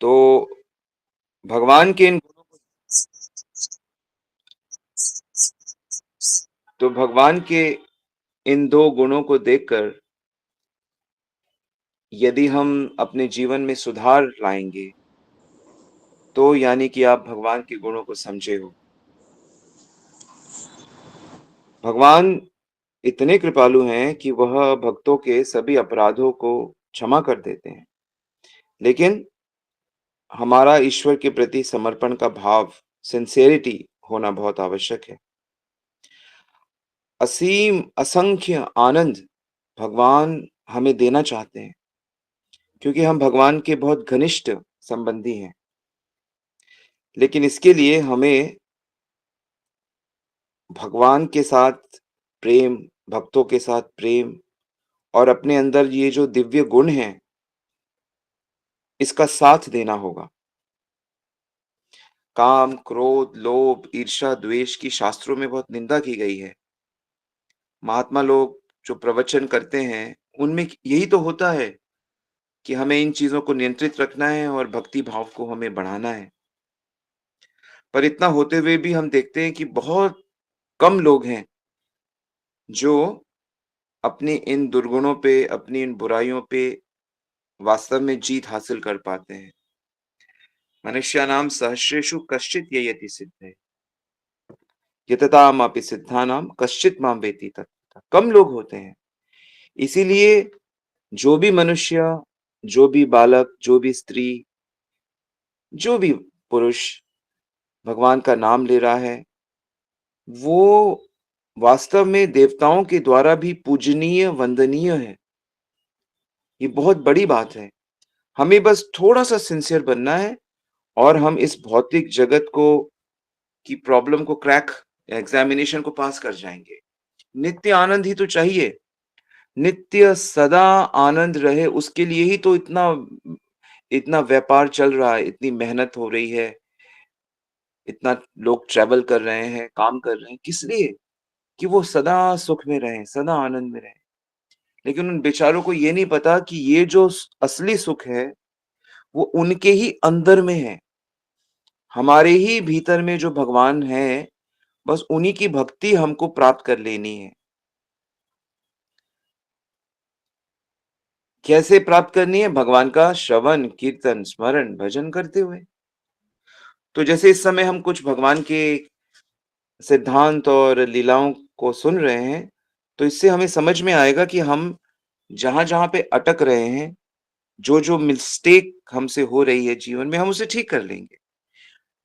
तो भगवान के इन गुणों को तो भगवान के इन 2 गुणों को देखकर यदि हम अपने जीवन में सुधार लाएँगे, तो यानी कि आप भगवान के गुणों को समझे हो। भगवान इतने कृपालु हैं कि वह भक्तों के सभी अपराधों को क्षमा कर देते हैं। लेकिन हमारा ईश्वर के प्रति समर्पण का भाव, सिंसेरिटी होना बहुत आवश्यक है। असीम, असंख्य आनंद भगवान हमें देना चाहते हैं, क्योंकि हम भगवान के बहुत घनिष्ठ संबंधी हैं। लेकिन इसके लिए हमें भगवान के साथ प्रेम, भक्तों के साथ प्रेम और अपने अंदर ये जो दिव्य गुण हैं, इसका साथ देना होगा। काम, क्रोध, लोभ, ईर्ष्या, द्वेष की शास्त्रों में बहुत निंदा की गई है। महात्मा लोग जो प्रवचन करते हैं, उनमें यही तो होता है कि हमें इन चीज़ों को नियंत्रित रखना है और भक्ति भाव को हमें बढ़ाना है। पर इतना होते हुए भी हम देखते हैं कि बहुत कम लोग हैं, जो अपनी इन दुर्गुणों पे, अपनी इन बुराइयों पे वास्तव में जीत हासिल कर पाते हैं। मनुष्याणां सहस्रेषु कश्चित् ययति सिद्धये, यततामपि सिद्धानां कश्चित् मां वेत्ति तत्त्वतः। कम लोग होते हैं। इसीलिए जो भी मनुष्य, जो भी बालक, जो भी स्त्री, जो भी पुरुष भगवान का नाम ले रहा है, वो वास्तव में देवताओं के द्वारा भी पूजनीय, वंदनीय है। ये बहुत बड़ी बात है। हमें बस थोड़ा-सा सिंसियर बनना है और हम इस भौतिक जगत को की प्रॉब्लम को क्रैक एग्ज़ामिनेशन को पास कर जाएँगे। नित्य आनंद ही तो चाहिए। नित्य सदा आनंद रहे उसके लिए ही तो इतना इतना व्यापार चल रहा है, इतनी मेहनत हो रही है, इतना लोग ट्रैवल कर रहे हैं, काम कर रहे हैं, किस लिए? कि वो सदा सुख में रहें, सदा आनंद में रहें। लेकिन उन बेचारों को ये नहीं पता कि ये जो असली सुख है, वो उनके ही अंदर में है। हमारे ही भीतर में जो भगवान हैं, बस उन्हीं की भक्ति हमको प्राप्त कर लेनी है। कैसे प्राप्त करनी है? भगवान का श्रवण, कीर्तन, स्मरण, भजन करते हुए। तो जैसे इस समय हम कुछ भगवान के सिद्धांत और लीलाओं को सुन रहे हैं, तो इससे हमें समझ में आएगा कि हम जहाँ-जहाँ पे अटक रहे हैं, जो-जो मिस्टेक हमसे हो रही है जीवन में, हम उसे ठीक कर लेंगे।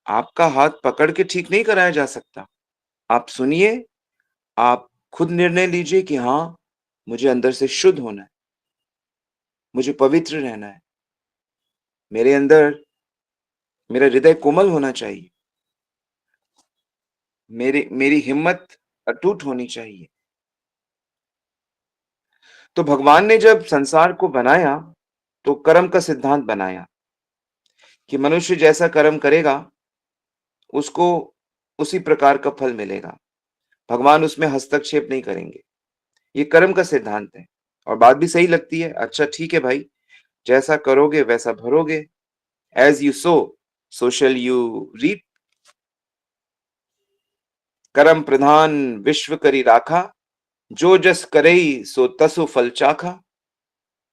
आपका हाथ पकड़ के ठीक नहीं कराया जा सकता। आप सुनिए, आप खुद निर्णय लीजिए कि हाँ, मुझे अंदर से शुद्ध होना है, मुझे पवित्र रहना है। मेरे अंदर मेरा हृदय कोमल होना चाहिए। मेरी हिम्मत अटूट होनी चाहिए। तो भगवान ने जब संसार को बनाया, तो कर्म का सिद्धांत बनाया कि मनुष्य जैसा कर्म करेगा, उसको उसी प्रकार का फल मिलेगा। भगवान उसमें हस्तक्षेप नहीं करेंगे। ये कर्म का सिद्धांत है और बात भी सही लगती है। अच्छा ठीक है भाई, जैसा करोगे वैसा भरोगे। As you sow, so shall you reap. कर्म प्रधान विश्व करी राखा, जो जस करई सो तसु फल चाखा।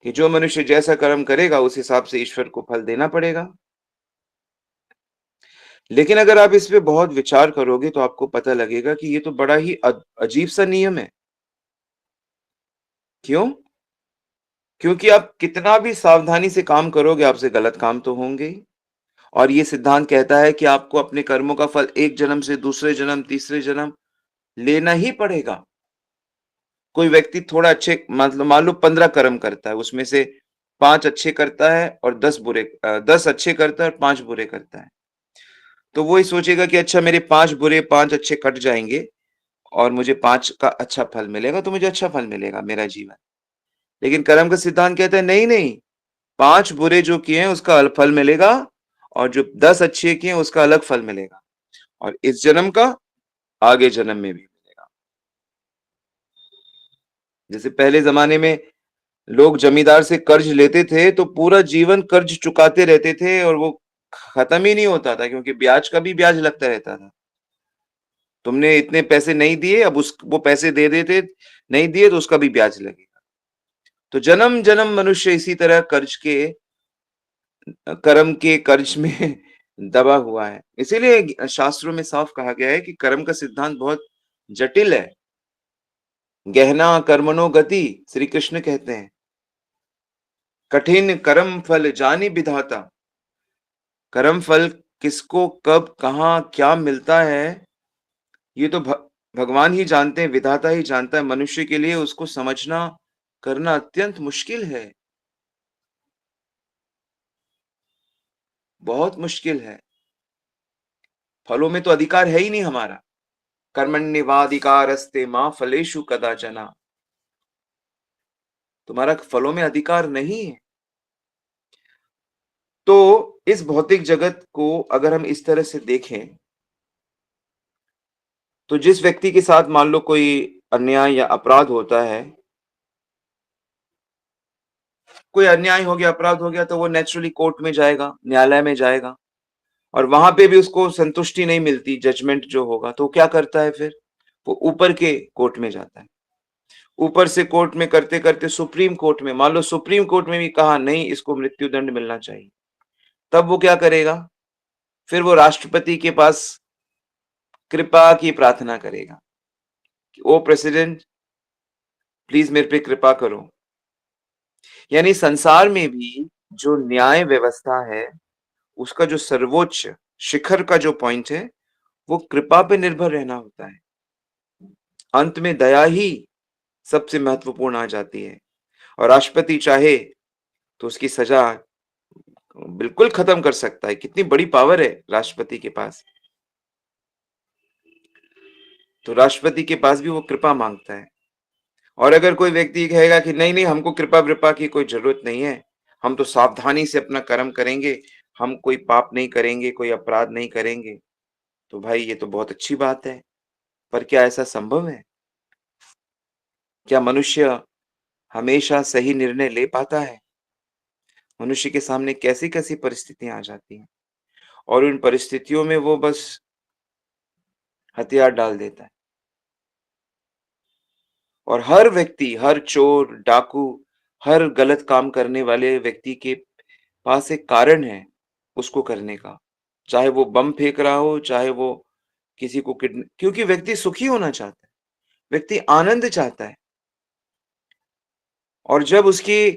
कि जो मनुष्य जैसा कर्म करेगा, उस हिसाब से ईश्वर को फल देना पड़ेगा। लेकिन अगर आप इस पे बहुत विचार करोगे, तो आपको पता लगेगा कि ये तो बड़ा ही अजीब-सा नियम है। क्यों? क्योंकि आप कितना भी सावधानी से काम करोगे, आपसे गलत काम तो होंगे ही। और ये सिद्धांत कहता है कि आपको अपने कर्मों का फल एक जन्म से दूसरे जन्म, तीसरे जन्म लेना ही पड़ेगा। कोई व्यक्ति थोड़ा अच्छे मतलब मान लो 15 कर्म करता है, उसमें से 5 अच्छे करता है और 10 अच्छे करता है और 5 बुरे करता है। तो वो ये सोचेगा कि अच्छा मेरे 5 बुरे, 5 अच्छे कट जाएँगे और मुझे 5 का अच्छा फल मिलेगा, तो मुझे अच्छा फल मिलेगा मेरा जीवन। लेकिन कर्म का सिद्धांत कहता है नहीं-नहीं, 5 बुरे जो किए हैं उसका फल मिलेगा और जो 10 अच्छे किए हैं उसका अलग फल मिलेगा। और इस जन्म का आगे जन्म में भी मिलेगा। जैसे पहले ज़माने में लोग जमींदार से कर्ज लेते थे तो पूरा जीवन कर्ज चुकाते रहते थे और वो खत्म ही नहीं होता था, क्योंकि ब्याज का भी ब्याज लगता रहता था। तुमने इतने पैसे नहीं दिए, अब उस वो पैसे दे देते, नहीं दिए तो उसका भी ब्याज लगेगा। तो जन्म जन्म मनुष्य इसी तरह कर्म के कर्ज में दबा हुआ है। इसीलिए शास्त्रों में साफ कहा गया है कि कर्म का सिद्धांत बहुत जटिल है। गहना कर्मणो गति, श्री कृष्ण कहते हैं। कठिन कर्म फल जानी विधाता। कर्म फल किसको कब कहाँ क्या मिलता है, ये तो भगवान ही जानते हैं, विधाता ही जानता है। मनुष्य के लिए उसको समझना करना अत्यंत मुश्किल है, बहुत मुश्किल है। फलों में तो अधिकार है ही नहीं हमारा। कर्मण्येवाधिकारस्ते मां फलेषु कदाचन। तुम्हारा फलों में अधिकार नहीं है। तो इस भौतिक जगत को अगर हम इस तरह से देखें, तो जिस व्यक्ति के साथ मान लो कोई अन्याय या अपराध होता है, कोई अन्याय हो गया, अपराध हो गया, तो वो नेचुरली कोर्ट में जाएगा, न्यायालय में जाएगा, और वहां पे भी उसको संतुष्टि नहीं मिलती, जजमेंट जो होगा, तो क्या करता है फिर? वो ऊपर के कोर्ट में जाता है। ऊपर से कोर्ट में करते करते सुप्रीम कोर्ट में, मान लो सुप्रीम कोर्ट में भी कहा नहीं, इसको मृत्यु दंड मिलना चाहिए, तब वो क्या करेगा? फिर वो राष्ट्रपति के पास कृपा की प्रार्थना करेगा कि ओ प्रेसिडेंट, प्लीज मेरे पे कृपा करो। यानी संसार में भी जो न्याय व्यवस्था है, उसका जो सर्वोच्च शिखर का जो पॉइंट है, वो कृपा पे निर्भर रहना होता है। अंत में दया ही सबसे महत्वपूर्ण आ जाती है, और राष्ट्रपति चाहे तो उसकी सजा बिल्कुल खत्म कर सकता है। कितनी बड़ी पावर है राष्ट्रपति के पास। तो राष्ट्रपति के पास भी वो कृपा मांगता है। और अगर कोई व्यक्ति कहेगा कि नहीं नहीं, हमको कृपा वृपा की कोई जरूरत नहीं है, हम तो सावधानी से अपना कर्म करेंगे, हम कोई पाप नहीं करेंगे, कोई अपराध नहीं करेंगे, तो भाई ये तो बहुत अच्छी बात है। पर क्या ऐसा संभव है? क्या मनुष्य हमेशा सही निर्णय ले पाता है? मनुष्य के सामने कैसी कैसी परिस्थितियां आ जाती हैं, और उन परिस्थितियों में वो बस हथियार डाल देता है। और हर व्यक्ति, हर चोर डाकू, हर गलत काम करने वाले व्यक्ति के पास एक कारण है उसको करने का। चाहे वो बम फेंक रहा हो, चाहे वो किसी को क्योंकि व्यक्ति सुखी होना चाहता है, व्यक्ति आनंद चाहता है। और जब उसकी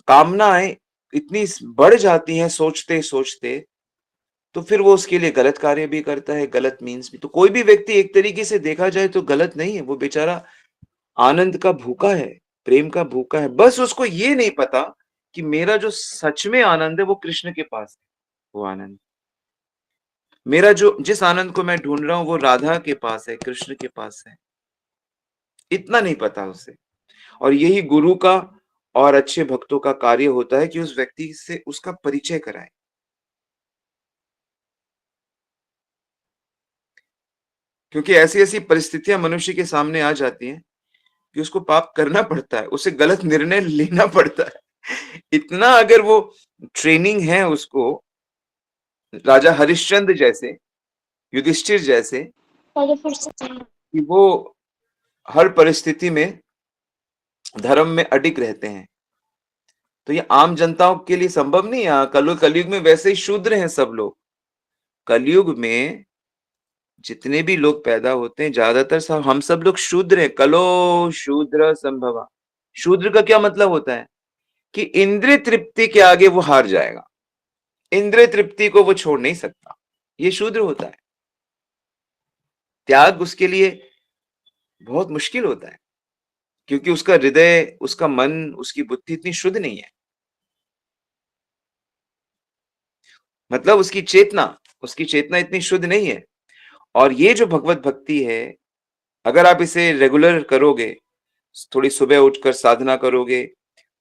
कामनाएं इतनी बढ़ जाती हैं सोचते सोचते, तो फिर वो उसके लिए गलत कार्य भी करता है, गलत मीन्स भी। तो कोई भी व्यक्ति एक तरीके से देखा जाए तो गलत नहीं है, वो बेचारा आनंद का भूखा है, प्रेम का भूखा है। बस उसको ये नहीं पता कि मेरा जो सच में आनंद है वो कृष्ण के पास है। वो आनंद, मेरा जो जिस आनंद को मैं ढूंढ रहा हूं, वो राधा के पास है, कृष्ण के पास है। इतना नहीं पता उसे। और यही गुरु का और अच्छे भक्तों का कार्य होता है कि उस व्यक्ति से उसका परिचय कराए। क्योंकि ऐसी ऐसी परिस्थितियां मनुष्य के सामने आ जाती हैं कि उसको पाप करना पड़ता है, उसे गलत निर्णय लेना पड़ता है। इतना अगर वो ट्रेनिंग है उसको, राजा हरिश्चंद्र जैसे, युधिष्ठिर जैसे, कि वो हर परिस्थिति में धर्म में अडिग रहते हैं। तो ये आम जनताओं के लिए संभव नहीं है। कलयुग में वैसे ही शूद्र हैं सब लोग। कलयुग में जितने भी लोग पैदा होते हैं, ज्यादातर सब हम सब लोग शूद्र हैं। कलो शूद्र संभवा। शूद्र का क्या मतलब होता है? कि इंद्रिय तृप्ति के आगे वो हार जाएगा, इंद्रिय तृप्ति को वो छोड़ नहीं सकता, ये शूद्र होता है। त्याग उसके लिए बहुत मुश्किल होता है, क्योंकि उसका हृदय, उसका मन, उसकी बुद्धि इतनी शुद्ध नहीं है। मतलब उसकी चेतना इतनी शुद्ध नहीं है। और ये जो भगवत भक्ति है, अगर आप इसे रेगुलर करोगे, थोड़ी सुबह उठकर साधना करोगे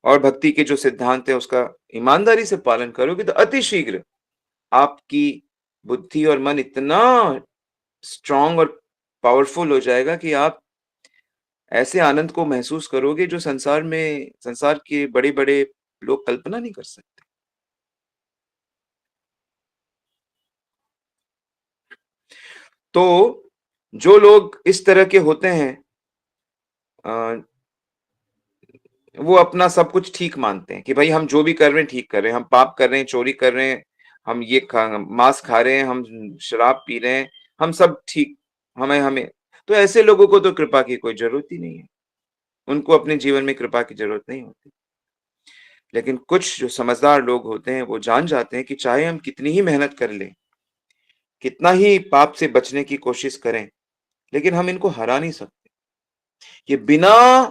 और भक्ति के जो सिद्धांत है उसका ईमानदारी से पालन करोगे, तो अति शीघ्र आपकी बुद्धि और मन इतना स्ट्रांग और पावरफुल हो जाएगा कि आप ऐसे आनंद को महसूस करोगे जो संसार के बड़े-बड़े लोग कल्पना नहीं कर सकते। तो जो लोग इस तरह के होते हैं अ, वो अपना सब कुछ ठीक मानते हैं कि भाई हम जो भी कर रहे हैं ठीक कर रहे हैं। हम पाप कर रहे हैं, चोरी कर रहे हैं, हम ये मांस खा रहे हैं, हम शराब पी रहे हैं, हम सब ठीक हमें हमें तो ऐसे लोगों को तो कृपा की कोई ज़रूरत ही नहीं है। उनको अपने जीवन में कृपा की ज़रूरत नहीं होती। लेकिन कुछ जो समझदार लोग होते हैं, वो जान जाते हैं कि चाहे हम कितनी ही मेहनत कर लें, कितना ही पाप से बचने की कोशिश करें, लेकिन हम इनको हरा नहीं सकते। ये बिना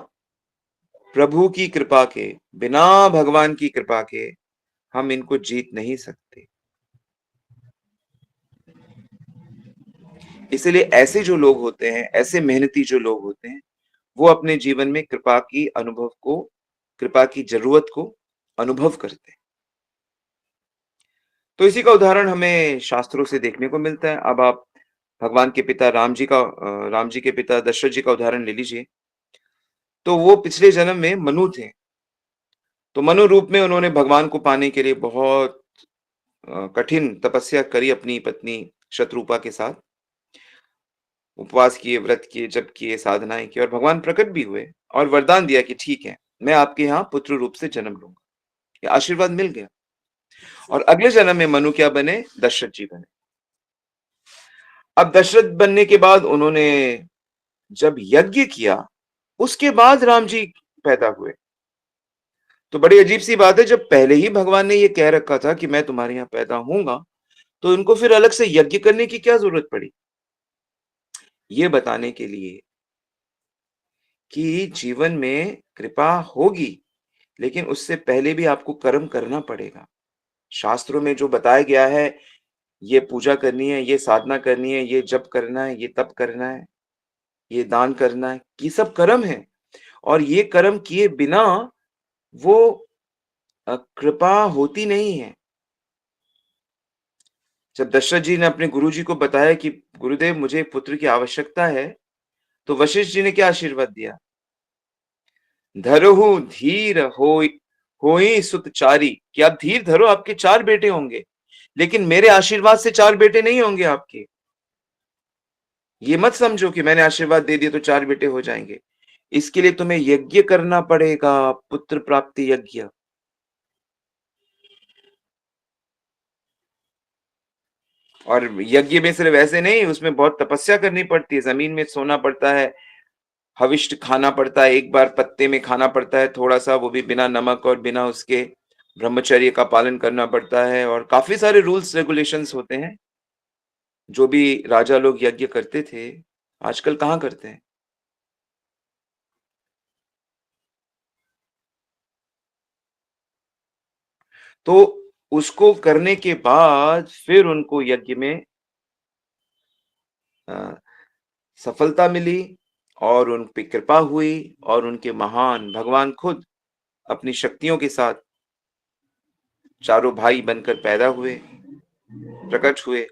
प्रभु की कृपा के, बिना भगवान की कृपा के हम इनको जीत नहीं सकते। इसीलिए ऐसे जो लोग होते हैं, ऐसे मेहनती जो लोग होते हैं, वो अपने जीवन में कृपा की ज़रूरत को अनुभव करते हैं। तो इसी का उदाहरण हमें शास्त्रों से देखने को मिलता है। अब आप भगवान के पिता राम जी के पिता दशरथ जी का उदाहरण ले लीजिए। तो वो पिछले जन्म में मनु थे। तो मनु रूप में उन्होंने भगवान को पाने के लिए बहुत कठिन तपस्या करी अपनी पत्नी शतरूपा के साथ। उपवास किए, व्रत किए, जप किए, साधनाएँ की और भगवान प्रकट भी हुए और वरदान दिया कि ठीक है, मैं आपके यहाँ पुत्र रूप से जन्म लूँगा। ये आशीर्वाद मिल गया और अगले जन्म में मनु क्या बने? दशरथ जी बने। अब दशरथ बनने के बाद उन्होंने जब यज्ञ किया, उसके बाद राम जी पैदा हुए। तो बड़ी अजीब-सी बात है, जब पहले ही भगवान ने ये कह रखा था कि मैं तुम्हारे यहाँ पैदा होऊँगा, तो इनको फिर अलग से यज्ञ करने की क्या ज़रूरत पड़ी? ये बताने के लिए कि जीवन में कृपा होगी, लेकिन उससे पहले भी आपको कर्म करना पड़ेगा। शास्त्रों में जो बताया गया है, ये पूजा करनी है, ये साधना करनी है, ये जप करना है, ये तप करना है, ये दान करना है, ये सब कर्म है और ये कर्म किए बिना वो कृपा होती नहीं है। जब दशरथ जी ने अपने गुरुजी को बताया कि गुरुदेव मुझे पुत्र की आवश्यकता है, तो वशिष्ठ जी ने क्या आशीर्वाद दिया? धरहु धीर होई सुत चारी, कि आप धीर धरो, आपके 4 बेटे होंगे, लेकिन मेरे आशीर्वाद से 4 बेटे नहीं होंगे आपके। ये मत समझो कि मैंने आशीर्वाद दे दिया तो 4 बेटे हो जाएंगे। इसके लिए तुम्हें यज्ञ करना पड़ेगा, पुत्र प्राप्ति यज्ञ। और यज्ञ में सिर्फ ऐसे नहीं, उसमें बहुत तपस्या करनी पड़ती है, जमीन में सोना पड़ता है, हविष्ट खाना पड़ता है, एक बार पत्ते में खाना पड़ता है थोड़ा-सा, वो भी बिना नमक और बिना उसके ब्रह्मचर्य का पालन करना पड़ता है और काफ़ी सारे रूल्स रेगुलेशंस होते हैं। जो भी राजा लोग यज्ञ करते थे, आजकल कहाँ करते हैं? तो उसको करने के बाद फिर उनको यज्ञ में अ, सफलता मिली और उन पे कृपा हुई और उनके महान भगवान खुद अपनी शक्तियों के साथ चारों भाई बनकर पैदा हुए, प्रकट हुए।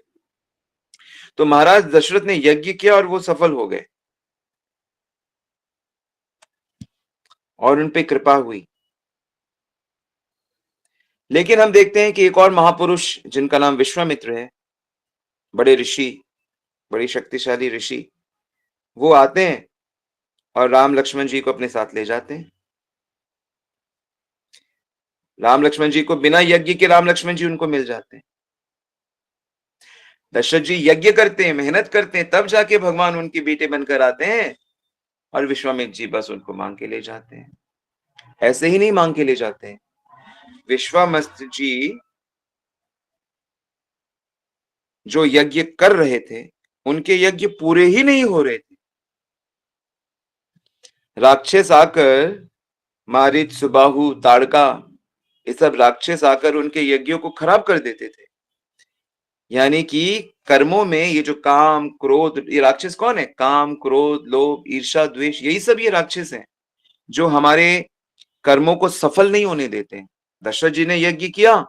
तो महाराज दशरथ ने यज्ञ किया और वो सफल हो गए और उन पे कृपा हुई। लेकिन हम देखते हैं कि एक और महापुरुष जिनका नाम विश्वामित्र है, बड़े ऋषि, बड़ी शक्तिशाली ऋषि, वो आते हैं और राम लक्ष्मण जी को अपने साथ ले जाते हैं। राम लक्ष्मण जी को बिना यज्ञ के राम लक्ष्मण जी उनको मिल जाते हैं। दशरथ जी यज्ञ करते हैं, मेहनत करते हैं, तब जाके भगवान उनके बेटे बनकर आते हैं और विश्वामित्र जी बस उनको मांग के ले जाते हैं। ऐसे ही नहीं मांग के ले जाते हैं। विश्वामित्र जी जो यज्ञ कर रहे थे, उनके यज्ञ पूरे ही नहीं हो रहे थे। राक्षस आकर, मारीच, सुबाहु, ताड़का, ये सब राक्षस आकर उनके यज्ञों को खराब कर देते थे। यानी कि कर्मों में ये जो काम, क्रोध, ये राक्षस कौन है? काम, क्रोध, लोभ, ईर्ष्या, द्वेष, यही सब ये राक्षस हैं, जो हमारे कर्मों को सफल नहीं होने देते हैं। दशरथ जी ने यज्ञ किया,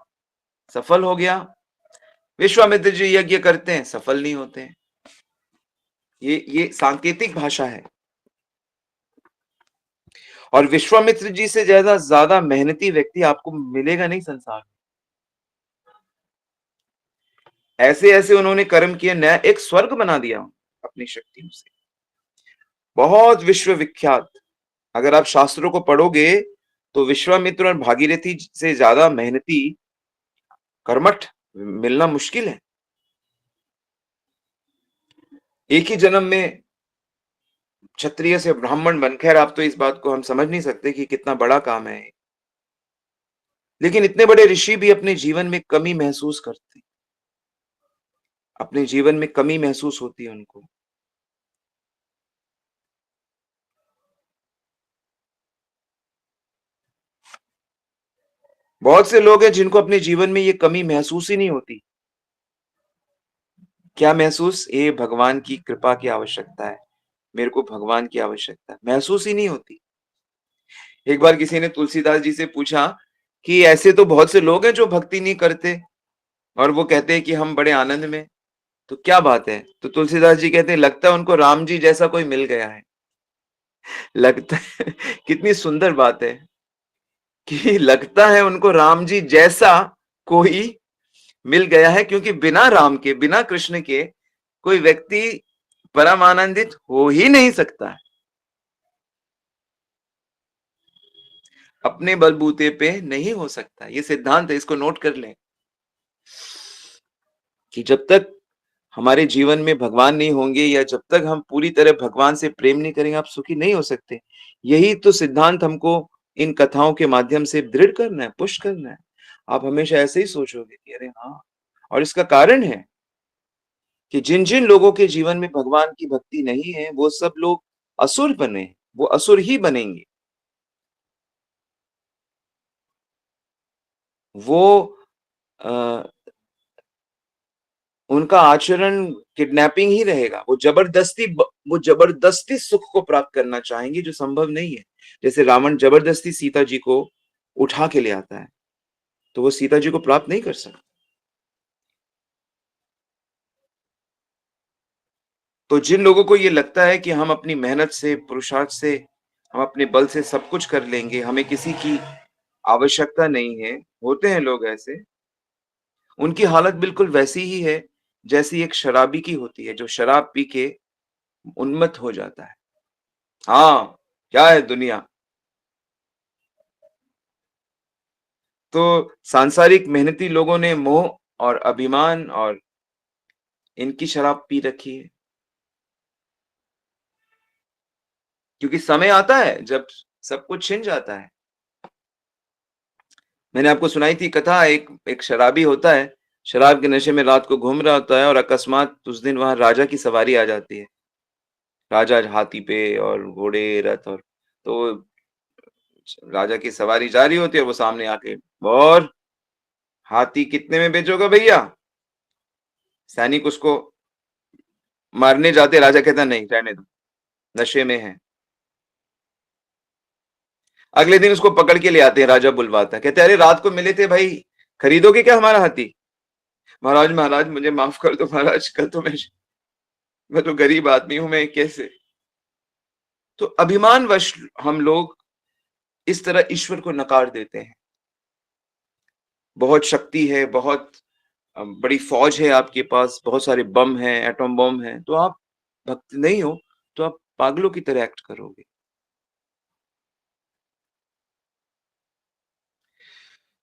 सफल हो गया। विश्वामित्र जी यज्ञ करते हैं, सफल नहीं होते हैं। ये सांकेतिक भाषा है। और विश्वामित्र जी से ज़्यादा मेहनती व्यक्ति आपको मिलेगा नहीं संसार में। ऐसे-ऐसे उन्होंने कर्म किए, नया एक स्वर्ग बना दिया अपनी शक्तियों से। बहुत विश्व-विख्यात। अगर आप शास्त्रों को पढ़ोगे, तो विश्वामित्र और भागीरथी से ज़्यादा मेहनती, कर्मठ मिलना मुश्किल है। एक ही जन्म में क्षत्रिय से ब्राह्मण बन, खैर आप तो इस बात को हम समझ नहीं सकते कि कितना बड़ा काम है। लेकिन इतने बड़े ऋषि भी अपने जीवन में कमी महसूस करते हैं। अपने जीवन में कमी महसूस होती है उनको। बहुत से लोग हैं जिनको अपने जीवन में ये कमी महसूस ही नहीं होती। क्या महसूस? ये भगवान की कृपा की आवश्यकता है। मेरे को भगवान की आवश्यकता है। महसूस ही नहीं होती। एक बार किसी ने तुलसीदास जी से पूछा कि ऐसे तो बहुत से लोग हैं जो भक्ति नहीं करते और वो कहते हैं कि हम बड़े आनंद में, तो क्या बात है? तो तुलसीदास जी कहते हैं लगता है उनको राम जी जैसा कोई मिल गया है। लगता है कितनी सुंदर बात है कि लगता है उनको राम जी जैसा कोई मिल गया है, क्योंकि बिना राम के, बिना कृष्ण के कोई व्यक्ति परम आनंदित हो ही नहीं सकता है। अपने बलबूते पे नहीं हो सकता। ये सिद्धांत है, इसको नोट कर लें कि जब तक हमारे जीवन में भगवान नहीं होंगे या जब तक हम पूरी तरह भगवान से प्रेम नहीं करेंगे, आप सुखी नहीं हो सकते। यही तो सिद्धांत हमको इन कथाओं के माध्यम से दृढ़ करना है, पुश करना है। आप हमेशा ऐसे ही सोचोगे कि अरे हाँ, और इसका कारण है कि जिन-जिन लोगों के जीवन में भगवान की भक्ति नहीं है, वो सब लोग असुर बने हैं, वो असुर ही बनेंगे। वो अ, उनका आचरण किडनैपिंग ही रहेगा। वो जबरदस्ती सुख को प्राप्त करना चाहेंगे जो संभव नहीं है। जैसे रावण जबरदस्ती सीता जी को उठा के ले आता है, तो वो सीता जी को प्राप्त नहीं कर सकता। तो जिन लोगों को ये लगता है कि हम अपनी मेहनत से, पुरुषार्थ से, हम अपने बल से सब कुछ कर लेंगे, हमें किसी की आवश्यकता नहीं है, होते हैं लोग ऐसे, उनकी हालत बिल्कुल वैसी ही है, जैसी एक शराबी की होती है, जो शराब पी के उन्मत्त हो जाता है। हाँ, क्या है दुनिया? तो सांसारिक मेहनती लोगों ने मोह और अभिमान और इनकी शराब पी रखी है। क्योंकि समय आता है जब सब कुछ छिन जाता है। मैंने आपको सुनाई थी कथा, एक एक शराबी होता है, शराब के नशे में रात को घूम रहा होता है और अकस्मात उस दिन वहाँ राजा की सवारी आ जाती है। राजा हाथी पे और घोड़े, रथ और तो राजा की सवारी जा रही होती है, वो सामने आके, "और हाथी कितने में बेचोगे भैया?" सैनिक उसको मारने जाते, राजा कहता, "नहीं, रहने दो, नशे में है।" अगले दिन उसको पकड़ के ले आते हैं, राजा बुलवाता है, कहते हैं, "अरे रात को मिले थे भाई, खरीदोगे क्या हमारा हाथी?" "महाराज, महाराज मुझे माफ कर दो महाराज, कल तो मैं तो गरीब आदमी हूँ, मैं कैसे?" तो अभिमानवश हम लोग इस तरह ईश्वर को नकार देते हैं। बहुत शक्ति है, बहुत बड़ी फौज है आपके पास, बहुत सारे बम हैं, एटॉम बम हैं, तो आप भक्त नहीं हो, तो आप पागलों की तरह एक्ट करोगे।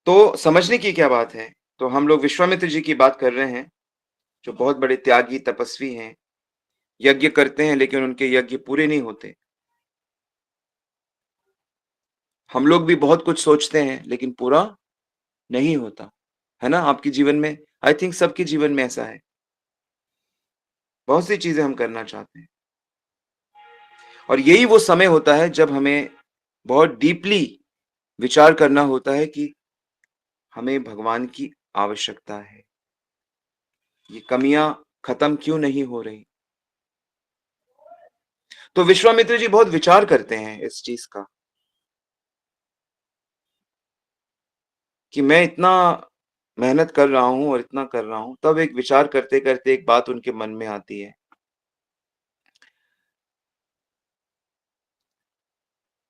तो समझने की क्या बात है? तो हम लोग विश्वामित्र जी की बात कर रहे हैं, जो बहुत बड़े त्यागी, तपस्वी हैं, यज्ञ करते हैं लेकिन उनके यज्ञ पूरे नहीं होते। हम लोग भी बहुत कुछ सोचते हैं लेकिन पूरा नहीं होता। है ना? आपके जीवन में, आई थिंक सबके जीवन में ऐसा है। बहुत सी चीज़ें हम करना चाहते हैं और यही वो समय होता है जब हमें बहुत डीपली विचार करना होता है कि हमें भगवान की आवश्यकता है। ये कमियाँ खत्म क्यों नहीं हो रही? तो विश्वामित्र जी बहुत विचार करते हैं इस चीज़ का कि मैं इतना मेहनत कर रहा हूँ और इतना कर रहा हूँ, तब एक विचार करते-करते एक बात उनके मन में आती है।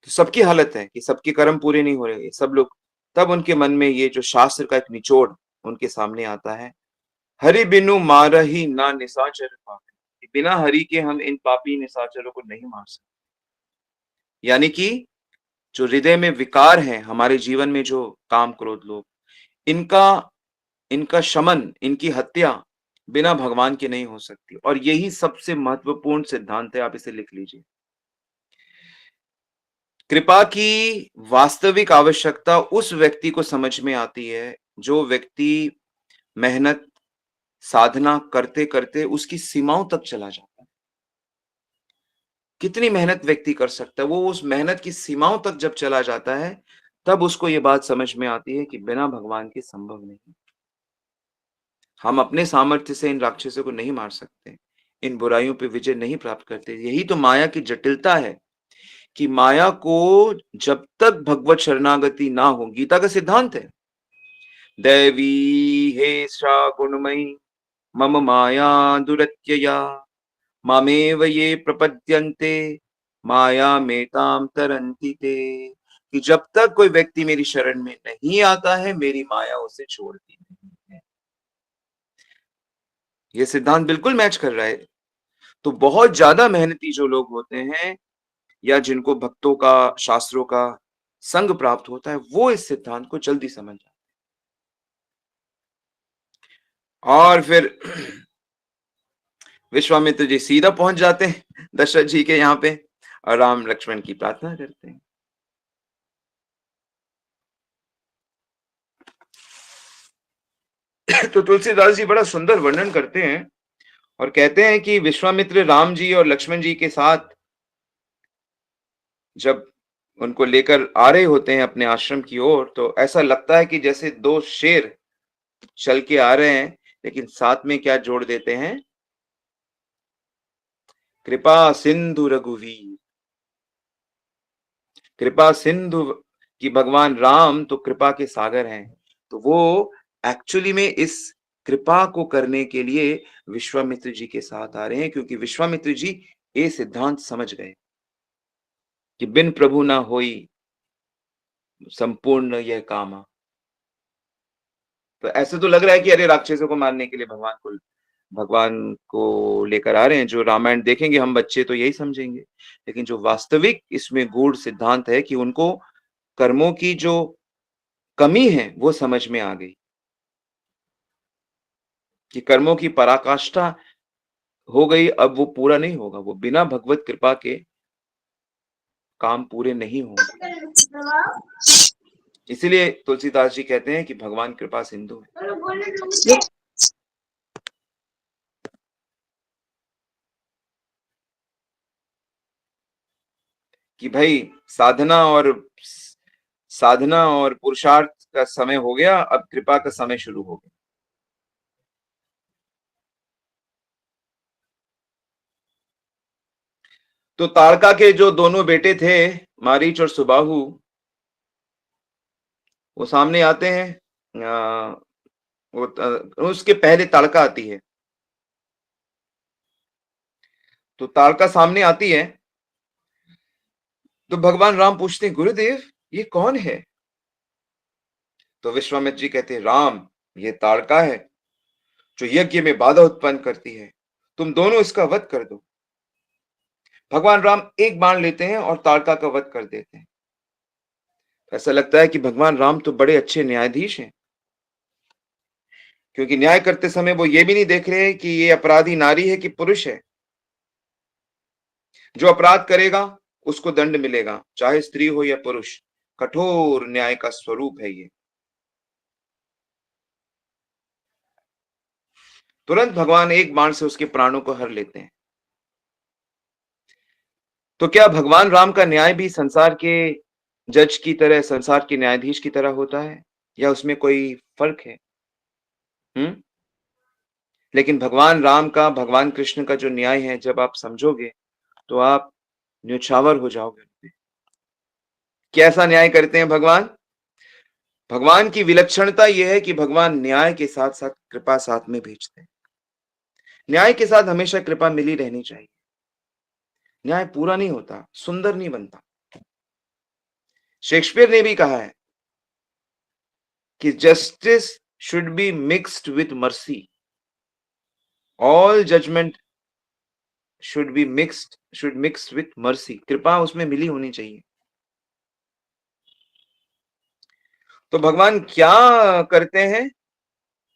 तो सबकी हालत है कि सबके कर्म पूरे नहीं हो रहे, सब लोग, तब उनके मन में ये जो शास्त्र का एक निचोड़ उनके सामने आता है, हरि बिनु मारहि ना निशाचर पापी, बिना हरि के हम इन पापी निशाचरों को नहीं मार सकते। यानी कि जो हृदय में विकार हैं, हमारे जीवन में जो काम, क्रोध, लोभ, इनका इनका शमन, इनकी हत्या बिना भगवान के नहीं हो सकती। और यही सबसे महत्वपूर्ण सिद्धांत है, आप इसे लिख लीजिए। कृपा की वास्तविक आवश्यकता उस व्यक्ति को समझ में आती है जो व्यक्ति मेहनत, साधना करते-करते उसकी सीमाओं तक चला जाता है। कितनी मेहनत व्यक्ति कर सकता है, वो उस मेहनत की सीमाओं तक जब चला जाता है, तब उसको ये बात समझ में आती है कि बिना भगवान के संभव नहीं। हम अपने सामर्थ्य से इन राक्षसों को नहीं मार सकते, इन बुराइयों पे विजय नहीं प्राप्त करते। यही तो माया की जटिलता है कि माया को जब तक भगवत शरणागति ना हो, गीता का सिद्धांत है, दैवी हेषा गुणमयी मम माया दुरत्यया मामेव ये प्रपद्यन्ते माया मेताम तरन्ति ते, कि जब तक कोई व्यक्ति मेरी शरण में नहीं आता है, मेरी माया उसे छोड़ती नहीं है। ये सिद्धांत बिल्कुल मैच कर रहा है। तो बहुत ज्यादा मेहनती जो लोग होते हैं या जिनको भक्तों का, शास्त्रों का संग प्राप्त होता है, वो इस सिद्धांत को जल्दी समझ जाते हैं। और फिर विश्वामित्र जी सीधा पहुंच जाते हैं दशरथ जी के यहाँ पे और राम लक्ष्मण की प्रार्थना करते हैं। तो तुलसीदास जी बड़ा सुंदर वर्णन करते हैं और कहते हैं कि विश्वामित्र राम जी और लक्ष्मण जी के साथ जब उनको लेकर आ रहे होते हैं अपने आश्रम की ओर, तो ऐसा लगता है कि जैसे दो शेर चल के आ रहे हैं, लेकिन साथ में क्या जोड़ देते हैं, कृपा सिंधु रघुवीर। कृपा सिंधु की भगवान राम तो कृपा के सागर हैं, तो वो एक्चुअली में इस कृपा को करने के लिए विश्वामित्र जी के साथ आ रहे हैं, क्योंकि विश्वामित्र जी ये सिद्धांत समझ गए कि बिन प्रभु ना होई संपूर्ण यह कामा। तो ऐसे तो लग रहा है कि अरे राक्षसों को मारने के लिए भगवान को लेकर आ रहे हैं। जो रामायण देखेंगे हम बच्चे तो यही समझेंगे, लेकिन जो वास्तविक इसमें गूढ़ सिद्धांत है कि उनको कर्मों की जो कमी है वो समझ में आ गई, कि कर्मों की पराकाष्ठा हो गई, अब वो पूरा नहीं होगा, वो बिना भगवत कृपा के काम पूरे नहीं होंगे। इसीलिए तुलसीदास जी कहते हैं कि भगवान कृपा सिंधु है। कि भाई साधना और पुरुषार्थ का समय हो गया, अब कृपा का समय शुरू हो गया। तो ताड़का के जो दोनों बेटे थे, मारीच और सुबाहु, वो सामने आते हैं। उसके पहले ताड़का आती है। तो ताड़का सामने आती है, तो भगवान राम पूछते हैं, गुरुदेव ये कौन है? तो विश्वामित्र जी कहते हैं, राम ये ताड़का है जो यज्ञ में बाधा उत्पन्न करती है, तुम दोनों इसका वध कर दो। भगवान राम एक बाण लेते हैं और ताड़का का वध कर देते हैं। ऐसा लगता है कि भगवान राम तो बड़े अच्छे न्यायाधीश हैं, क्योंकि न्याय करते समय वो ये भी नहीं देख रहे कि ये अपराधी नारी है कि पुरुष है। जो अपराध करेगा उसको दंड मिलेगा, चाहे स्त्री हो या पुरुष। कठोर न्याय का स्वरूप है ये। तुरंत भगवान एक बाण से उसके प्राणों को हर लेते हैं। तो क्या भगवान राम का न्याय भी संसार के जज की तरह, संसार के न्यायाधीश की तरह होता है, या उसमें कोई फर्क है? हम्म। लेकिन भगवान राम का, भगवान कृष्ण का जो न्याय है, जब आप समझोगे तो आप न्यौछावर हो जाओगे। कैसा न्याय करते हैं भगवान? भगवान की विलक्षणता यह है कि भगवान न्याय के साथ साथ कृपा साथ में भेजते हैं। न्याय के साथ हमेशा कृपा मिली रहनी चाहिए। न्याय पूरा नहीं होता, सुंदर नहीं बनता। शेक्सपियर ने भी कहा है कि justice should be mixed with mercy, all judgment should mix with mercy, कृपा उसमें मिली होनी चाहिए। तो भगवान क्या करते हैं?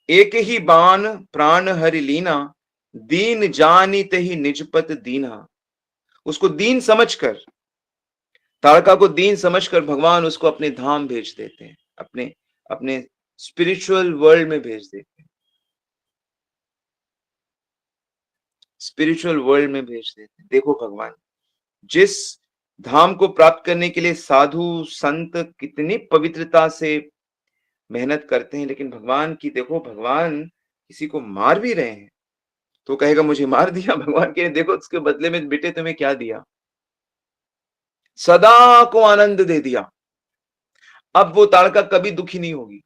एक ही बाण प्राण हरि लीना, दीन जानित ही निजपत दीना। उसको दीन समझकर, ताड़का को दीन समझकर भगवान उसको अपने धाम भेज देते हैं, अपने अपने स्पिरिचुअल वर्ल्ड में भेज देते हैं, स्पिरिचुअल वर्ल्ड में भेज देते हैं। देखो भगवान जिस धाम को प्राप्त करने के लिए साधु संत कितनी पवित्रता से मेहनत करते हैं, लेकिन भगवान की देखो, भगवान किसी को मार भी रहे हैं तो कहेगा मुझे मार दिया। भगवान के देखो उसके बदले में बेटे तुम्हें क्या दिया, सदा को आनंद दे दिया। अब वो ताड़का कभी दुखी नहीं होगी।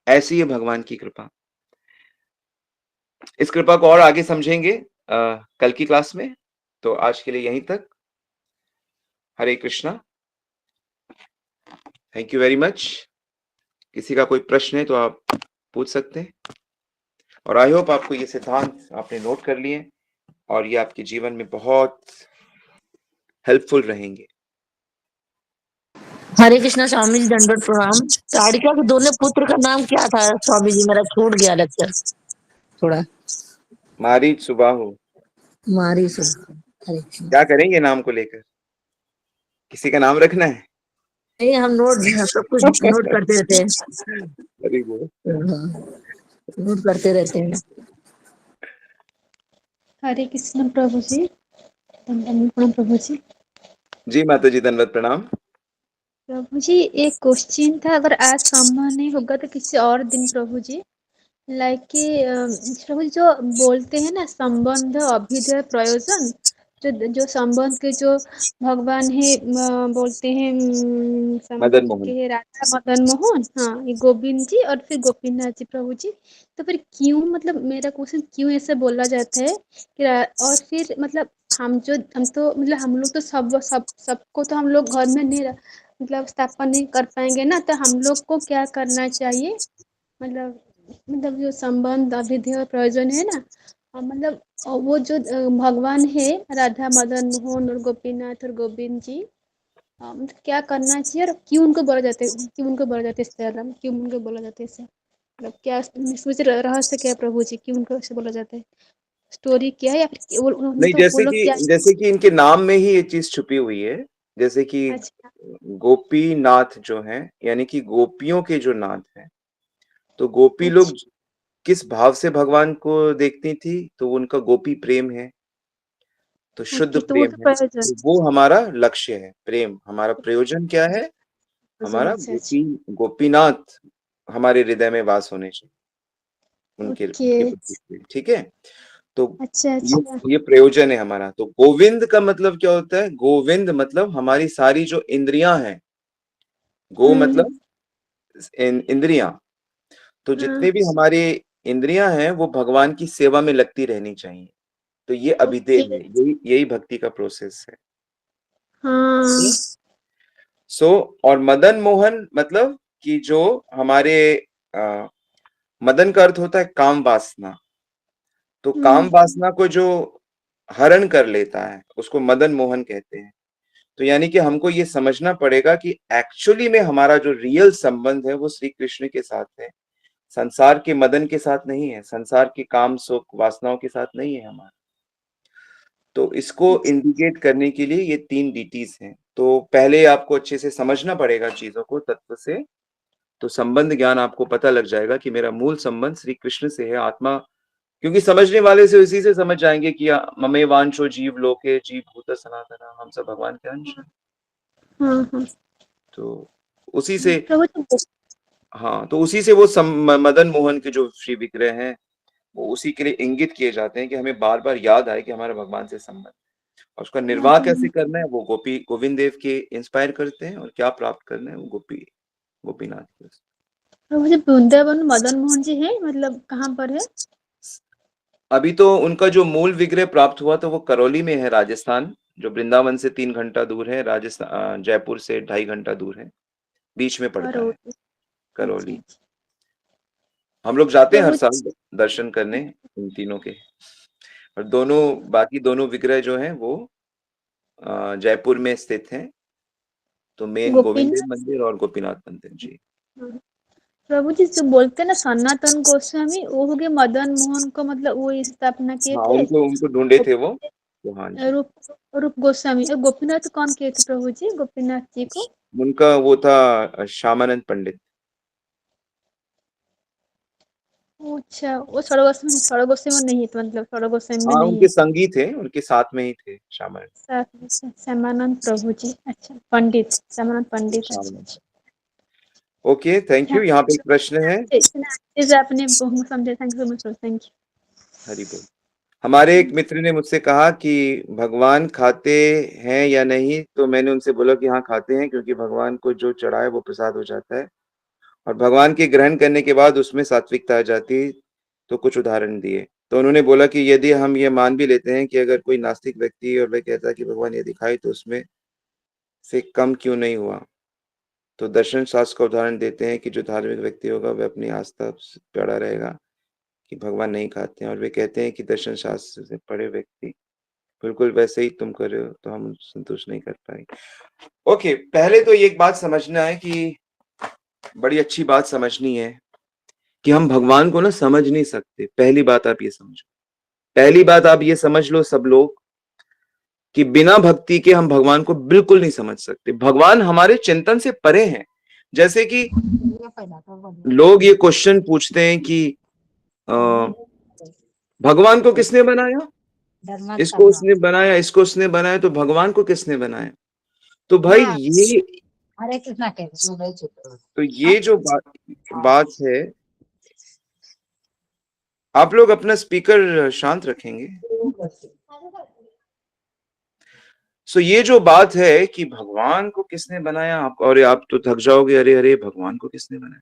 ऐसी है भगवान की कृपा। इस कृपा को और आगे समझेंगे कल की क्लास में। तो आज के लिए यहीं तक। Hare Krishna, thank you very much. किसी का कोई प्रश्न है तो आप पूछ सकते हैं, और आई होप आपको ये सिद्धांत आपने नोट कर लिए और ये आपके जीवन में बहुत हेल्पफुल रहेंगे। हरे कृष्णा स्वामी जी, दंडवत प्रणाम। ताड़का के दोनों पुत्र का नाम क्या था स्वामी जी? मेरा छूट गया लेक्चर थोड़ा। मारीच सुबाहु। मारी सुन। हरे कृष्णा। क्या करेंगे नाम को लेकर? किसी का नाम रखना है? नहीं, हम सब कुछ नोट करते रहते हैं। अरे वो नोट करते रहते हैं। हरे कृष्ण प्रभु जी, प्रभु जी। जी माता जी, दंडवत प्रणाम। प्रभु जी एक क्वेश्चन था, अगर आज संभव नहीं होगा तो किसी और दिन प्रभु जी। लाइक कि प्रभु जी जो बोलते हैं ना, संबंध अभिधेय प्रयोजन, जो संबंध के जो भगवान है बोलते हैं मदन संबंध मोहन। के है राधा मदन मोहन, हाँ ये गोविंद जी और फिर गोपीनाथ जी प्रभु जी। तो फिर क्यों, मतलब मेरा क्वेश्चन क्यों ऐसे बोला जाता है कि और फिर मतलब हम तो मतलब हम लोग तो सबको तो हम लोग घर में नहीं मतलब स्थापना नहीं कर पाएंगे ना, तो हम लोग को क्या करना चाहिए? मतलब जो संबंध अभिधेय प्रयोजन है ना, मतलब वो जो भगवान है राधा मदन मोहन और गोपीनाथ और गोविंद जी, मतलब क्या करना चाहिए और क्यों उनको बोला जाता है, क्यों उनको बोला जाता है इस तरह, क्यों उनको बोला जाता है इसे, मतलब क्या इसमें से रहस्य क्या है प्रभु जी, क्यों उनको ऐसे बोला जाता है? स्टोरी क्या है या फिर नहीं, तो वो लोग क्या? जैसे कि इनके नाम में ही ये चीज छुपी हुई है। जैसे कि अच्छा गोपीनाथ जो है, यानी कि गोपियों के जो नाथ हैं, तो गोपी लोग अच्छा किस भाव से भगवान को देखती थी, तो उनका गोपी प्रेम है, तो शुद्ध ओके, तो वो प्रेम तो है। प्रयोजन। तो वो हमारा लक्ष्य है, प्रेम। हमारा प्रयोजन क्या है? हमारा अच्छा अच्छा। गोपीनाथ हमारे हृदय में वास होने चाहिए, उनके ओके। उनके प्रति। ठीक है, तो अच्छा ये अच्छा। ये प्रयोजन है हमारा। तो गोविंद का मतलब क्या होता है? गोविंद मतलब हमारी सारी जो इंद्रियां हैं, गो मतलब इंद्रियां, तो हाँ जितने भी हमारे इंद्रियां हैं वो भगवान की सेवा में लगती रहनी चाहिए। तो ये ओके। अभिधेय है, यही यही भक्ति का प्रोसेस है। हाँ सो और मदन मोहन मतलब कि जो हमारे अ, मदन का अर्थ होता है काम वासना। तो काम वासना को जो हरण कर लेता है उसको मदन मोहन कहते हैं। तो यानी कि हमको ये समझना पड़ेगा कि एक्चुअली में हमारा जो रियल संबंध है वो श्री कृष्ण के साथ है, संसार के मदन के साथ नहीं है, संसार के काम सुख वासनाओं के साथ नहीं है हमारा। तो इसको अच्छा इंडिकेट करने के लिए ये 3 डीटीज हैं। तो पहले आपको अच्छे से समझना पड़ेगा चीजों को तत्व से, तो संबंध ज्ञान आपको पता लग जाएगा कि मेरा मूल संबंध श्री कृष्ण से है, आत्मा। क्योंकि समझने वाले से इसी से समझ जाएंगे कि ममे वांछो जीव लोके जीव भूत सनातन, हम सब भगवान के अंश हैं। हाँ हाँ। तो उसी से, प्रभु जी हाँ, तो उसी से वो मदन मोहन के जो श्री विग्रह हैं वो उसी के लिए इंगित किए जाते हैं कि हमें बार बार याद आए कि हमारा भगवान से संबंध। और उसका निर्वाह कैसे मदन, करना है वो गोविंद देव के इंस्पायर करते हैं, और क्या प्राप्त करना है वो गोपीनाथ के। प्रभु जी वृंदावन मदन मोहन जी है, मतलब कहाँ पर है? अभी तो उनका जो मूल विग्रह प्राप्त हुआ तो वो करौली में है, राजस्थान। जो वृंदावन से 3 घंटा दूर है, राजस्थान जयपुर से 2.5 घंटा दूर है, बीच में पड़ता है, करौली। अच्छा करौली। अच्छा। हम लोग जाते हैं हर प्रभु साल दर्शन करने इन तीनों के। और दोनों बाकी दोनों विग्रह जो हैं वो जयपुर में स्थित हैं। तो मेन गोविंद देव गोपीनाथ। मंदिर और गोपीनाथ मंदिर जी। हाँ। प्रभु जी जो बोलते हैं ना सनातन गोस्वामी, वो हो गए मदन मोहन को मतलब वो स्थापना किए हाँ, थे। उनको उनको ढूंढे थे वो। तो हाँ जी, रूप रूप गोस्वामी और गोपीनाथ कौन किए थे प्रभु जी, गोपीनाथ जी को? उनका वो था श्यामानंद पंडित। अच्छा, वो सड़क गोस्वामी में नहीं है, तो मतलब सड़क गोस्वामी में हाँ, नहीं उनके है। संगी थे, उनके साथ में ही थे श्यामानंद। साथ में से श्यामानंद प्रभु जी। अच्छा, पंडित श्यामानंद पंडित। अच्छा श्यामानंद। अच्छा। Okay, thank you. यहाँ पे एक प्रश्न है। इतना अच्छे से आपने बहुत समझा, thank you so much, thank you. Hari बोल। हमारे एक मित्र ने मुझसे कहा कि भगवान खाते हैं या नहीं, तो मैंने उनसे बोला कि हाँ खाते हैं, क्योंकि भगवान को जो चढ़ाए वो प्रसाद हो जाता है और भगवान के ग्रहण करने के बाद उसमें सात्विकता आ जाती है। तो कुछ उदाहरण दिए। तो उन्होंने बोला कि यदि हम ये मान भी लेते हैं कि अगर कोई नास्तिक व्यक्ति और वह कहता है कि भगवान ये दिखाई, तो उसमें से कम क्यों नहीं हुआ। तो दर्शन शास्त्र का उदाहरण देते हैं कि जो धार्मिक व्यक्ति होगा वह अपनी आस्था से पड़ा रहेगा कि भगवान नहीं खाते हैं, और वे कहते हैं कि दर्शन शास्त्र से पढ़े व्यक्ति बिल्कुल वैसे ही तुम कर रहे हो, तो हम संतुष्ट नहीं कर पाएंगे। ओके, पहले तो ये एक बात समझना है कि बड़ी अच्छी बात समझनी है कि हम भगवान को ना समझ नहीं सकते। पहली बात आप ये समझो, पहली बात आप ये समझ लो सब लोग, कि बिना भक्ति के हम भगवान को बिल्कुल नहीं समझ सकते। भगवान हमारे चिंतन से परे हैं। जैसे कि लोग ये क्वेश्चन पूछते हैं कि भगवान को किसने बनाया, इसको उसने बनाया, इसको उसने बनाया, तो भगवान को किसने बनाया। तो भाई ये हरे कृष्णा के तो ये जो बात है, आप लोग अपना स्पीकर शांत रखेंगे। सो ये जो बात है कि भगवान को किसने बनाया, और आप तो थक जाओगे, अरे अरे भगवान को किसने बनाया।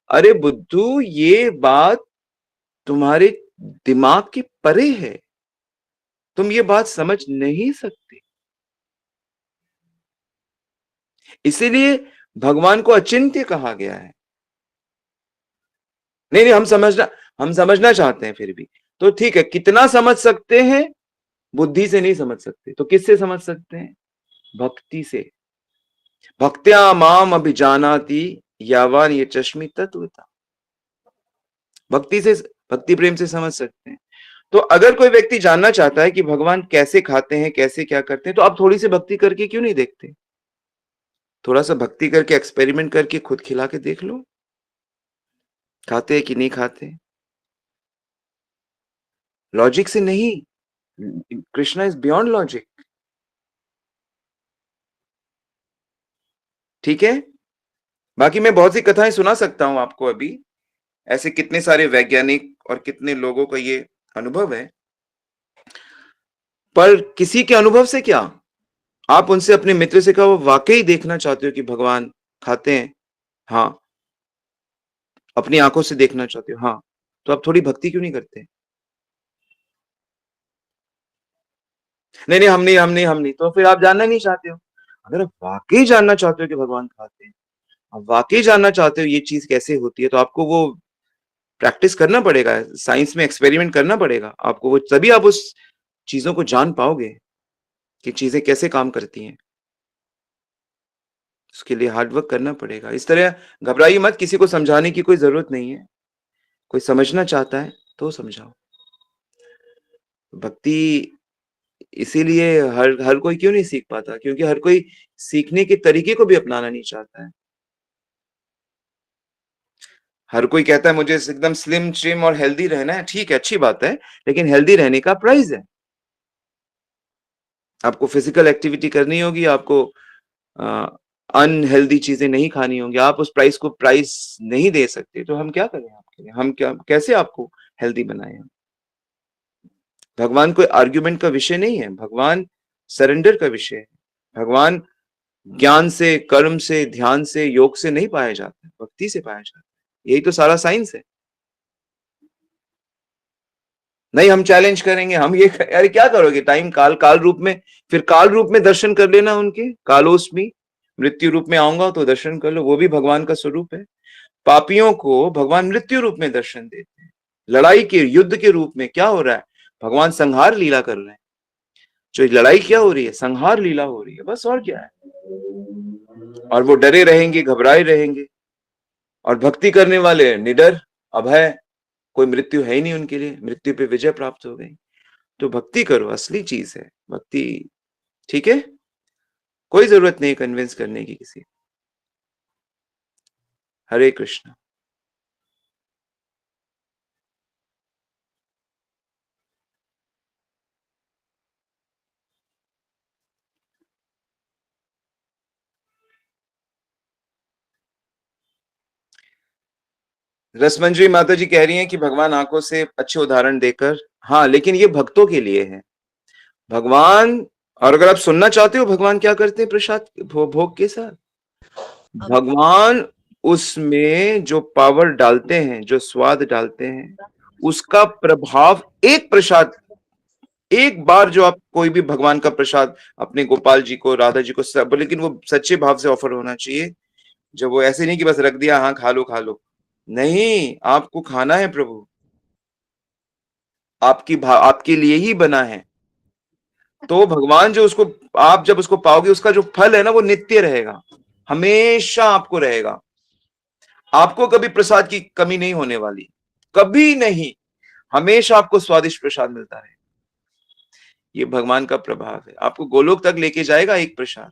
अरे बुद्धू, ये बात तुम्हारे दिमाग के परे है, तुम ये बात समझ नहीं सकते। इसीलिए भगवान को अचिंत्य कहा गया है। नहीं, हम समझना चाहते हैं फिर भी। तो ठीक है, कितना समझ सकते हैं, बुद्धि से नहीं समझ सकते, तो किससे समझ सकते हैं, भक्ति से। भक्त्या माम अभिजानाति यावान ये चश्मी तत्वता। भक्ति से, भक्ति प्रेम से समझ सकते हैं। तो अगर कोई व्यक्ति जानना चाहता है कि भगवान कैसे खाते हैं, कैसे क्या करते हैं, तो आप थोड़ी सी भक्ति करके क्यों नहीं देखते। थोड़ा सा भक्ति करके, एक्सपेरिमेंट करके खुद खिला के देख लो, खाते हैं कि नहीं खाते। लॉजिक से नहीं, कृष्णा इज बियॉन्ड लॉजिक। ठीक है। बाकी मैं बहुत सी कथाएं सुना सकता हूं आपको अभी, ऐसे कितने सारे वैज्ञानिक और कितने लोगों का ये अनुभव है। पर किसी के अनुभव से क्या, आप उनसे, अपने मित्र से कहो, वाकई देखना चाहते हो कि भगवान खाते हैं, हाँ, अपनी आंखों से देखना चाहते हो, हाँ, तो आप थोड़ी भक्ति क्यों नहीं करते। नहीं नहीं, हम नहीं, तो फिर आप जानना नहीं चाहते हो। अगर आप वाकई जानना चाहते हो कि भगवान खाते हैं, आप वाकई जानना चाहते हो ये चीज कैसे होती है, तो आपको वो प्रैक्टिस करना पड़ेगा, साइंस में एक्सपेरिमेंट करना पड़ेगा आपको, वो तभी आप उस चीजों को जान पाओगे कि चीजें कैसे काम करती हैं। उसके लिए हार्डवर्क करना पड़ेगा। इस तरह घबराइए मत, किसी को समझाने की कोई जरूरत नहीं है। कोई समझना चाहता है तो समझाओ। भक्ति इसीलिए हर हर कोई क्यों नहीं सीख पाता, क्योंकि हर कोई सीखने के तरीके को भी अपनाना नहीं चाहता है। हर कोई कहता है मुझे एकदम स्लिम ट्रिम और हेल्दी रहना है। ठीक है, अच्छी बात है, लेकिन हेल्दी रहने का प्राइस है। आपको फिजिकल एक्टिविटी करनी होगी, आपको अनहेल्दी चीजें नहीं खानी होंगी। आप उस प्राइस को प्राइस नहीं दे सकते, तो हम क्या करें आपके लिए, हम क्या, कैसे आपको हेल्दी बनाए। भगवान कोई आर्ग्यूमेंट का विषय नहीं है, भगवान सरेंडर का विषय है। भगवान ज्ञान से, कर्म से, ध्यान से, योग से नहीं पाया जाता, भक्ति से पाया जाता है। यही तो सारा साइंस है। नहीं हम चैलेंज करेंगे, हम ये अरे क्या करोगे, टाइम काल रूप में, फिर काल रूप में दर्शन कर लेना उनके, कालोस्मी, मृत्यु रूप में आऊंगा तो दर्शन कर लो, वो भी भगवान का स्वरूप है। पापियों को भगवान मृत्यु रूप में दर्शन देते हैं, लड़ाई के युद्ध के रूप में क्या हो रहा है, भगवान संहार लीला कर रहे हैं। जो लड़ाई क्या हो रही है, संहार लीला हो रही है, बस और क्या है। और वो डरे रहेंगे, घबराए रहेंगे, और भक्ति करने वाले निडर, अभय, कोई मृत्यु है ही नहीं उनके लिए, मृत्यु पे विजय प्राप्त हो गई। तो भक्ति करो, असली चीज है भक्ति, ठीक है। कोई जरूरत नहीं कन्विंस करने की किसी। हरे कृष्ण। रसमंजरी माता जी कह रही हैं कि भगवान आंखों से अच्छे उदाहरण देकर, हाँ लेकिन ये भक्तों के लिए है भगवान। और अगर आप सुनना चाहते हो भगवान क्या करते हैं प्रसाद भोग के साथ, भगवान उसमें जो पावर डालते हैं, जो स्वाद डालते हैं, उसका प्रभाव एक प्रसाद, एक बार जो आप कोई भी भगवान का प्रसाद अपने गोपाल जी को, राधा जी को सब, लेकिन वो सच्चे भाव से ऑफर होना चाहिए। जब वो ऐसे नहीं कि बस रख दिया, हाँ खा लो खा लो, नहीं, आपको खाना है प्रभु, आपके लिए ही बना है। तो भगवान जो उसको, आप जब उसको पाओगे, उसका जो फल है ना वो नित्य रहेगा, हमेशा आपको रहेगा। आपको कभी प्रसाद की कमी नहीं होने वाली, कभी नहीं, हमेशा आपको स्वादिष्ट प्रसाद मिलता है। ये भगवान का प्रभाव है, आपको गोलोक तक लेके जाएगा एक प्रसाद।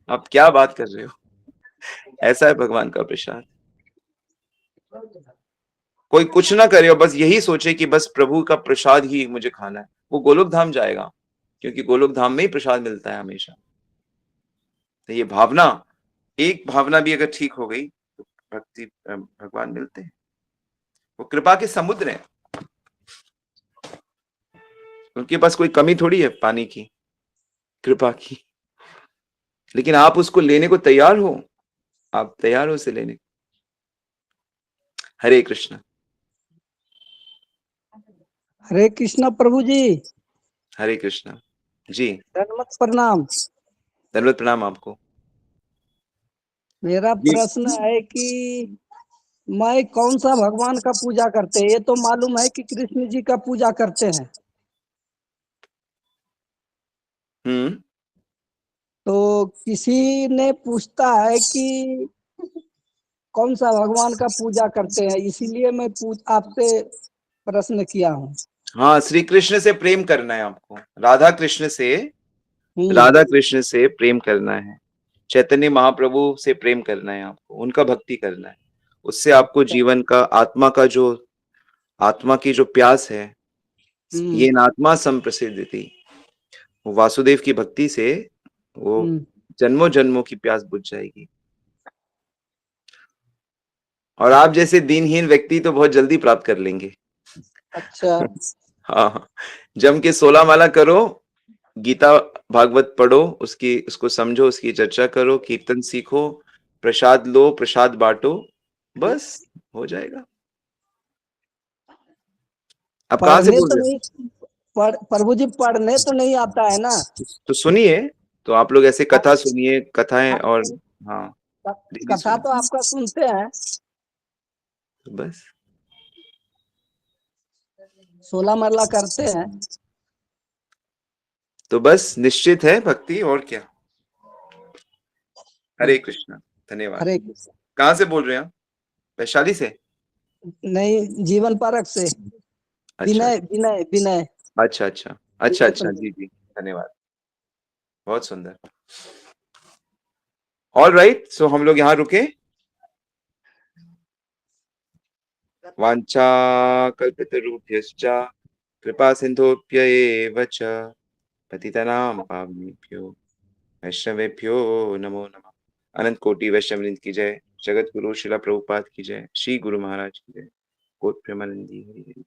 आप क्या बात कर रहे हो, ऐसा है भगवान का प्रसाद। कोई कुछ ना करे और बस यही सोचे कि बस प्रभु का प्रसाद ही मुझे खाना है, वो गोलोक धाम जाएगा, क्योंकि गोलोक धाम में ही प्रसाद मिलता है हमेशा। तो ये भावना, एक भावना भी अगर ठीक हो गई तो भक्ति भगवान मिलते हैं। वो कृपा के समुद्र हैं, उनके पास कोई कमी थोड़ी है पानी की, कृपा की। लेकिन आप उसको लेने को तैयार हो, आप तैयार हो उसे लेने। हरे कृष्ण। हरे कृष्णा प्रभु जी। हरे कृष्ण जी। दंडवत प्रणाम। दंडवत प्रणाम आपको। मेरा जी। प्रश्न है कि मैं कौन सा भगवान का पूजा करते हैं, ये तो मालूम है कि कृष्ण जी का पूजा करते हैं। तो किसी ने पूछता है कि कौन सा भगवान का पूजा करते हैं, इसीलिए मैं आपसे प्रश्न किया हूँ। हाँ, श्री कृष्ण से प्रेम करना है आपको, राधा कृष्ण से, राधा कृष्ण से प्रेम करना है, चैतन्य महाप्रभु से प्रेम करना है आपको, उनका भक्ति करना है। उससे आपको जीवन का, आत्मा की जो प्यास है, ये नात्मा संप्रसिद्धि, वो वासुदेव की भक्ति से वो जन्मों जन्मों की प्यास बुझ जाएगी। और आप जैसे दीनहीन व्यक्ति तो बहुत जल्दी प्राप्त कर लेंगे। अच्छा। हाँ, जम के 16 माला करो, गीता भागवत पढ़ो, उसको समझो, उसकी चर्चा करो, कीर्तन सीखो, प्रसाद लो, प्रसाद बांटो, बस हो जाएगा। आप कहाँ से बोल रहे हो? प्रभु जी पढ़ने तो नहीं आता है ना। तो सुनिए, तो आप लोग ऐसे कथा सुनिए, कथाएं, और हाँ कथा तो आपका सुनते हैं, तो बस 16 माला करते हैं, तो बस निश्चित है भक्ति, और क्या। हरे कृष्णा, धन्यवाद। हरे कृष्ण। कहाँ से बोल रहे हैं आप? वैशाली से? नहीं, जीवन परक से। अच्छा विनय विनय विनय। अच्छा अच्छा अच्छा अच्छा, जी जी, धन्यवाद, बहुत सुंदर। ऑल राइट, सो हम लोग यहाँ रुके। वांछा कल्पतरुभ्यश्च कृपा सिन्धुभ्यैव च पतितानां पावनेभ्यो वैष्णवेभ्यो नमो नमः। अनंत कोटि वैष्णववृंद की जय, जगत गुरु शिला प्रभुपाद की जय, श्री गुरु महाराज की जय, कोट प्रेमानंदी हरि हरि।